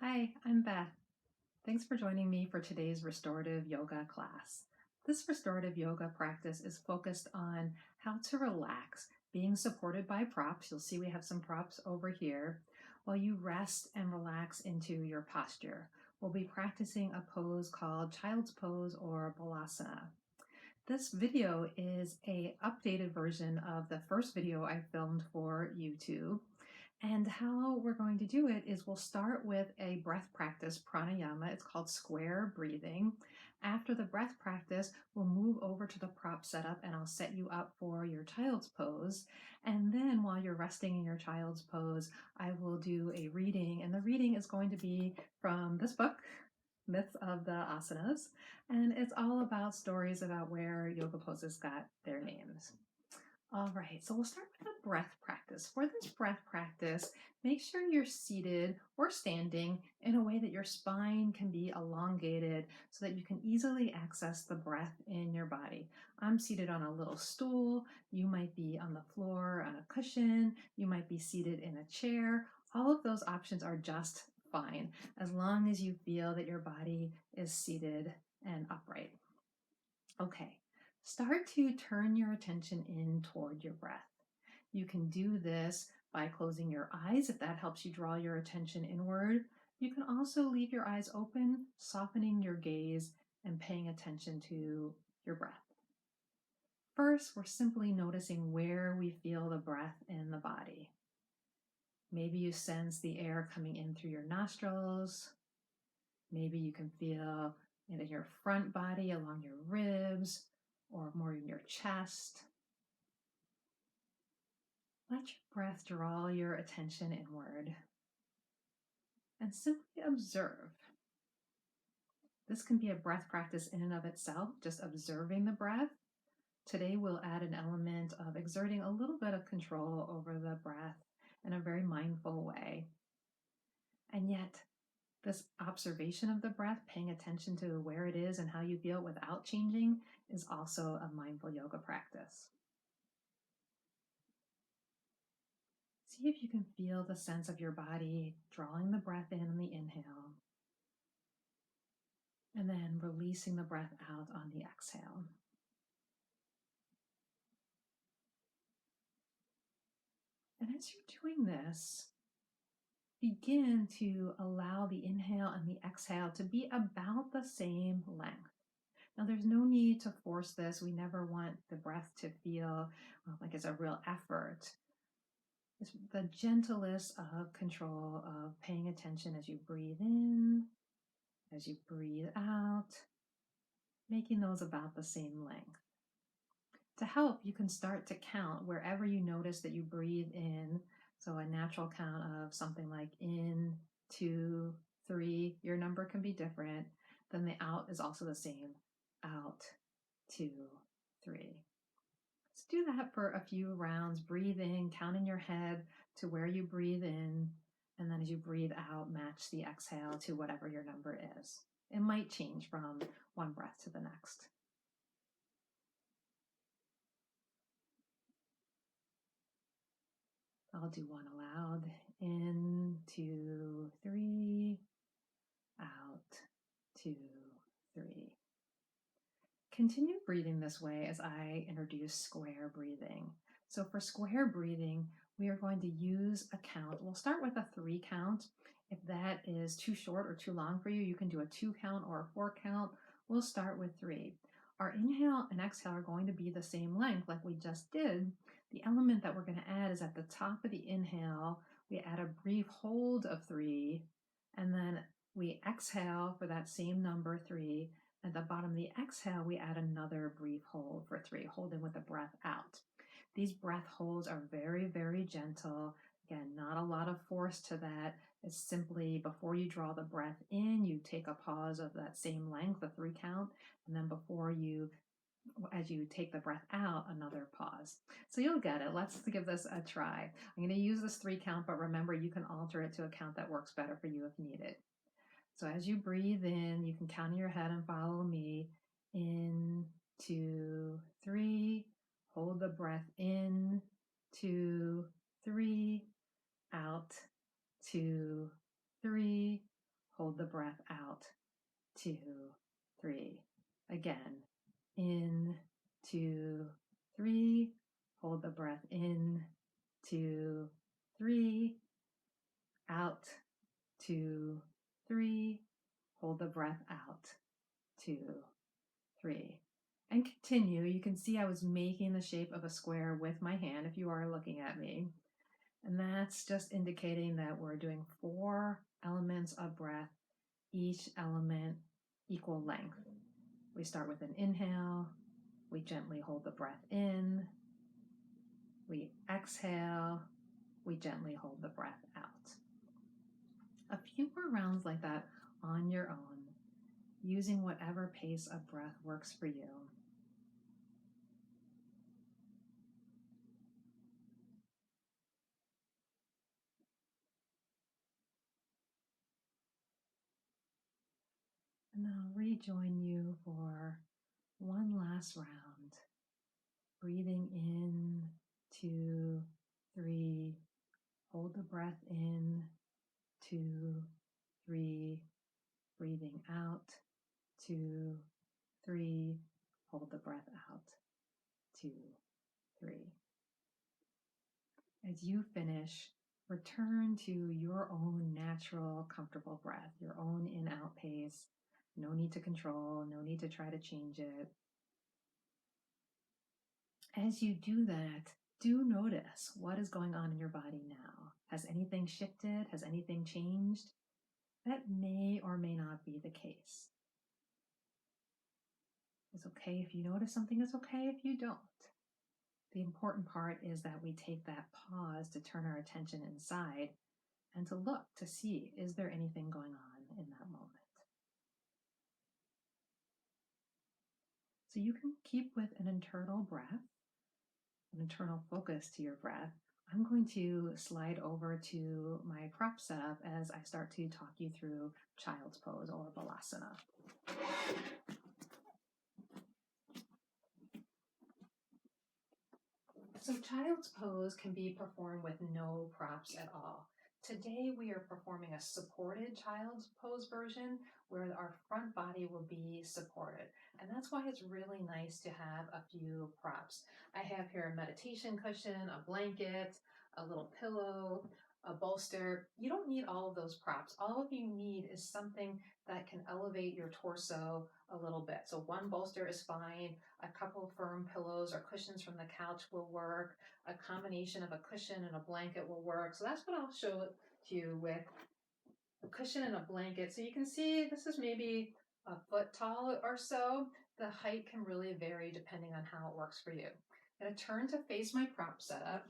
Hi, I'm Beth. Thanks for joining me for today's restorative yoga class. This restorative yoga practice is focused on how to relax, being supported by props. You'll see we have some props over here while you rest and relax into your posture. We'll be practicing a pose called child's pose or balasana. This video is a updated version of the first video I filmed for YouTube. And how we're going to do it is we'll start with a breath practice, pranayama. It's called square breathing. After the breath practice, we'll move over to the prop setup and I'll set you up for your child's pose. And then while you're resting in your child's pose, I will do a reading. And the reading is going to be from this book, Myths of the Asanas. And it's all about stories about where yoga poses got their names. All right, so we'll start with a breath practice. For this breath practice, make sure you're seated or standing in a way that your spine can be elongated so that you can easily access the breath in your body. I'm seated on a little stool. You might be on the floor on a cushion. You might be seated in a chair. All of those options are just fine as long as you feel that your body is seated and upright. Okay, start to turn your attention in toward your breath. You can do this by closing your eyes if that helps you draw your attention inward. You can also leave your eyes open, softening your gaze and paying attention to your breath. First, we're simply noticing where we feel the breath in the body. Maybe you sense the air coming in through your nostrils. Maybe you can feel it in your front body along your ribs or more in your chest. Let your breath draw your attention inward and simply observe. This can be a breath practice in and of itself, just observing the breath. Today we'll add an element of exerting a little bit of control over the breath in a very mindful way. And yet, this observation of the breath, paying attention to where it is and how you feel without changing, is also a mindful yoga practice. See if you can feel the sense of your body drawing the breath in on the inhale and then releasing the breath out on the exhale. And as you're doing this, begin to allow the inhale and the exhale to be about the same length. Now, there's no need to force this. We never want the breath to feel like it's a real effort. It's the gentlest of control of paying attention as you breathe in, as you breathe out, making those about the same length. To help, you can start to count wherever you notice that you breathe in. So a natural count of something like in, 2, 3. Your number can be different. Then the out is also the same. Out, 2, 3. Let's do that for a few rounds. Breathe in, count in your head to where you breathe in. And then as you breathe out, match the exhale to whatever your number is. It might change from one breath to the next. I'll do one aloud. In, 2, 3. Out, 2, 3. Continue breathing this way as I introduce square breathing. So for square breathing, we are going to use a count. We'll start with a 3 count. If that is too short or too long for you, you can do a 2 count or a 4 count. We'll start with 3. Our inhale and exhale are going to be the same length like we just did. The element that we're going to add is at the top of the inhale, we add a brief hold of 3, and then we exhale for that same number 3. At the bottom of the exhale, we add another brief hold for 3, holding with the breath out. These breath holds are very, very gentle. Again, not a lot of force to that. It's simply before you draw the breath in, you take a pause of that same length, the 3 count, and then as you take the breath out, another pause. So you'll get it. Let's give this a try. I'm going to use this 3 count, but remember you can alter it to a count that works better for you if needed. So as you breathe in, you can count in your head and follow me. In, 2, 3. Hold the breath in, 2, 3. Out, 2, 3. hold the breath out, 2, 3. Again, in, 2, 3. Hold the breath in, 2, 3. Out, 2, 3. Hold the breath out, 2, 3. And continue. You can see I was making the shape of a square with my hand if you are looking at me. And that's just indicating that we're doing 4 elements of breath, each element equal length. We start with an inhale. We gently hold the breath in. We exhale. We gently hold the breath out. A few more rounds like that on your own, using whatever pace of breath works for you. And then I'll rejoin you for one last round. Breathing in, 2, 3. Hold the breath in, 2, 3. Breathing out, 2, 3. Hold the breath out, 2, 3. As you finish, return to your own natural, comfortable breath, your own in-out pace. No need to control, no need to try to change it. As you do that, do notice what is going on in your body now. Has anything shifted? Has anything changed? That may or may not be the case. It's okay if you notice something, it's okay if you don't. The important part is that we take that pause to turn our attention inside and to look to see, is there anything going on in that moment? So you can keep with an internal breath, an internal focus to your breath. I'm going to slide over to my prop setup as I start to talk you through child's pose or balasana. So child's pose can be performed with no props at all. Today we are performing a supported child's pose version where our front body will be supported. And that's why it's really nice to have a few props. I have here a meditation cushion, a blanket, a little pillow, a bolster. You don't need all of those props. All you need is something that can elevate your torso a little bit. So one bolster is fine. A couple of firm pillows or cushions from the couch will work. A combination of a cushion and a blanket will work. So that's what I'll show it to you with a cushion and a blanket. So you can see this is maybe a foot tall or so. The height can really vary depending on how it works for you. I'm going to turn to face my prop setup.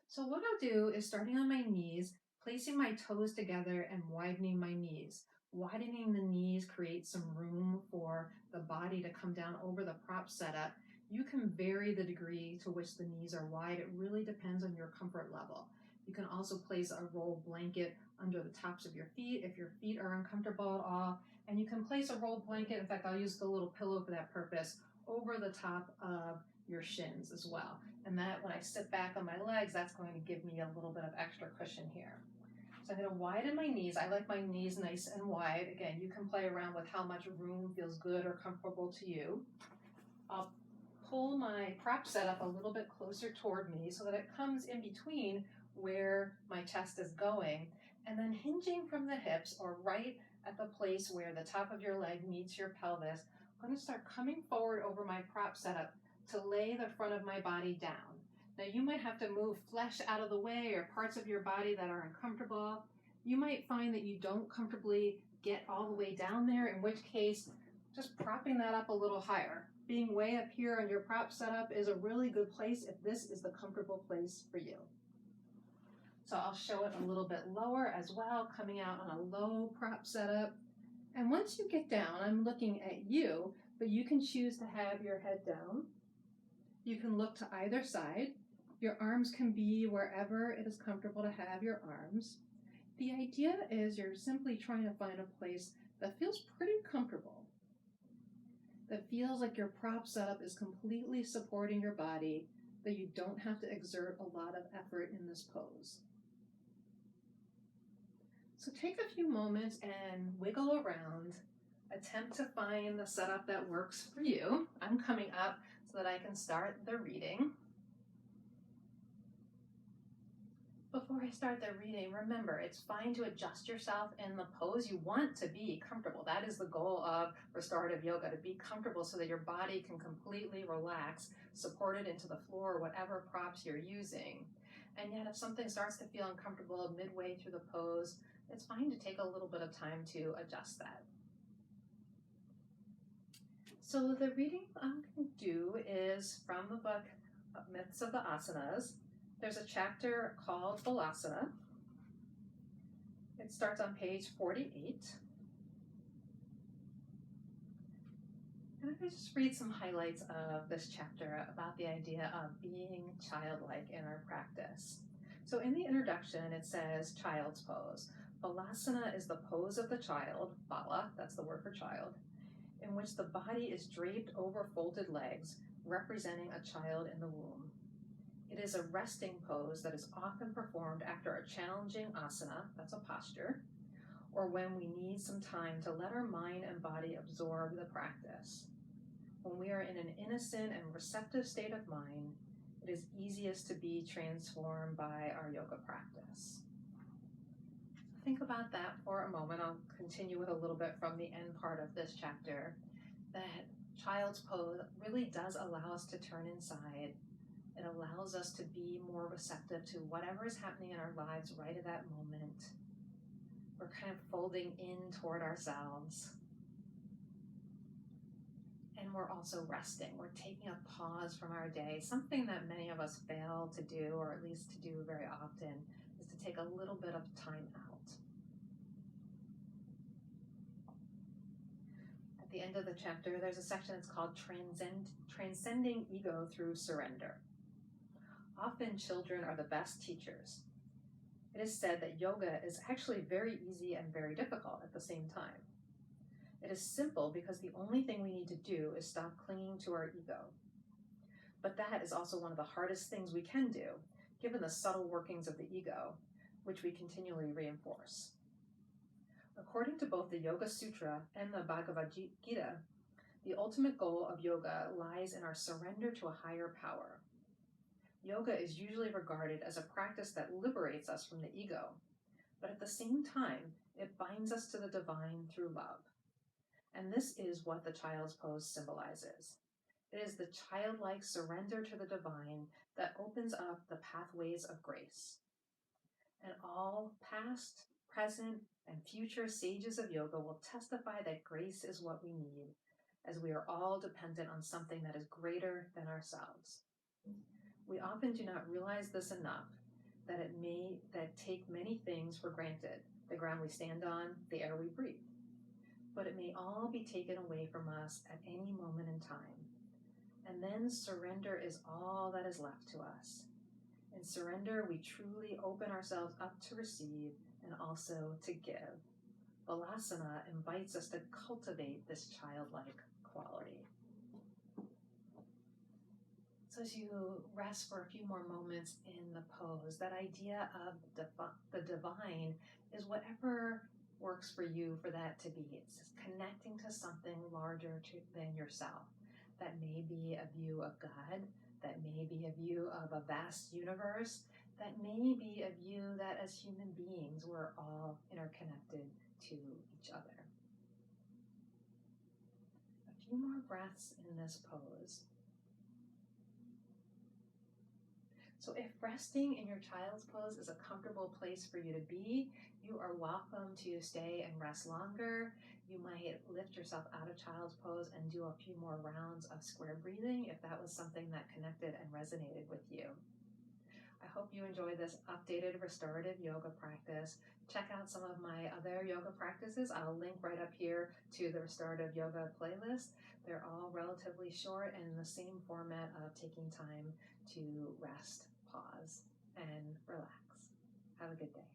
So what I'll do is starting on my knees, placing my toes together and widening my knees. Widening the knees creates some room for the body to come down over the prop setup. You can vary the degree to which the knees are wide. It really depends on your comfort level. You can also place a rolled blanket under the tops of your feet if your feet are uncomfortable at all. And you can place a rolled blanket, in fact, I'll use the little pillow for that purpose, over the top of your shins as well. And that when I sit back on my legs, that's going to give me a little bit of extra cushion here. So I'm going to widen my knees. I like my knees nice and wide. Again, you can play around with how much room feels good or comfortable to you. I'll pull my prop setup a little bit closer toward me so that it comes in between where my chest is going. And then hinging from the hips or right at the place where the top of your leg meets your pelvis, I'm going to start coming forward over my prop setup to lay the front of my body down. Now you might have to move flesh out of the way or parts of your body that are uncomfortable. You might find that you don't comfortably get all the way down there, in which case just propping that up a little higher. Being way up here on your prop setup is a really good place if this is the comfortable place for you. So I'll show it a little bit lower as well, coming out on a low prop setup. And once you get down, I'm looking at you, but you can choose to have your head down. You can look to either side. Your arms can be wherever it is comfortable to have your arms. The idea is you're simply trying to find a place that feels pretty comfortable, that feels like your prop setup is completely supporting your body, that you don't have to exert a lot of effort in this pose. So take a few moments and wiggle around. Attempt to find the setup that works for you. I'm coming up so that I can start the reading. Before I start the reading, remember, it's fine to adjust yourself in the pose. You want to be comfortable. That is the goal of restorative yoga, to be comfortable so that your body can completely relax, supported into the floor, whatever props you're using. And yet, if something starts to feel uncomfortable midway through the pose, it's fine to take a little bit of time to adjust that. So the reading I'm going to do is from the book Myths of the Asanas. There's a chapter called Balasana. It starts on page 48. And I'm going to just read some highlights of this chapter about the idea of being childlike in our practice. So in the introduction, it says child's pose. Balasana is the pose of the child, bala, that's the word for child, in which the body is draped over folded legs, representing a child in the womb. It is a resting pose that is often performed after a challenging asana, that's a posture, or when we need some time to let our mind and body absorb the practice. When we are in an innocent and receptive state of mind, it is easiest to be transformed by our yoga practice. Think about that for a moment. I'll continue with a little bit from the end part of this chapter. That child's pose really does allow us to turn inside. It allows us to be more receptive to whatever is happening in our lives right at that moment. We're kind of folding in toward ourselves. And we're also resting. We're taking a pause from our day. Something that many of us fail to do, or at least to do very often, is to take a little bit of time out. At the end of the chapter, there's a section that's called Transcending Ego Through Surrender. Often children are the best teachers. It is said that yoga is actually very easy and very difficult at the same time. It is simple because the only thing we need to do is stop clinging to our ego. But that is also one of the hardest things we can do, given the subtle workings of the ego, which we continually reinforce. According to both the Yoga Sutra and the Bhagavad Gita, the ultimate goal of yoga lies in our surrender to a higher power. Yoga is usually regarded as a practice that liberates us from the ego, but at the same time, it binds us to the divine through love. And this is what the child's pose symbolizes. It is the childlike surrender to the divine that opens up the pathways of grace. And all past, present, and future sages of yoga will testify that grace is what we need, as we are all dependent on something that is greater than ourselves. We often do not realize this enough, that take many things for granted, the ground we stand on, the air we breathe. But it may all be taken away from us at any moment in time. And then surrender is all that is left to us. In surrender, we truly open ourselves up to receive and also to give. Balasana invites us to cultivate this childlike quality. So as you rest for a few more moments in the pose, that idea of the divine is whatever works for you for that to be. It's just connecting to something larger than yourself. That may be a view of God, that may be a view of a vast universe, that may be a view that as human beings we're all interconnected to each other. A few more breaths in this pose. So if resting in your child's pose is a comfortable place for you to be, you are welcome to stay and rest longer. You might lift yourself out of child's pose and do a few more rounds of square breathing if that was something that connected and resonated with you. I hope you enjoy this updated restorative yoga practice. Check out some of my other yoga practices. I'll link right up here to the restorative yoga playlist. They're all relatively short and in the same format of taking time to rest, pause, and relax. Have a good day.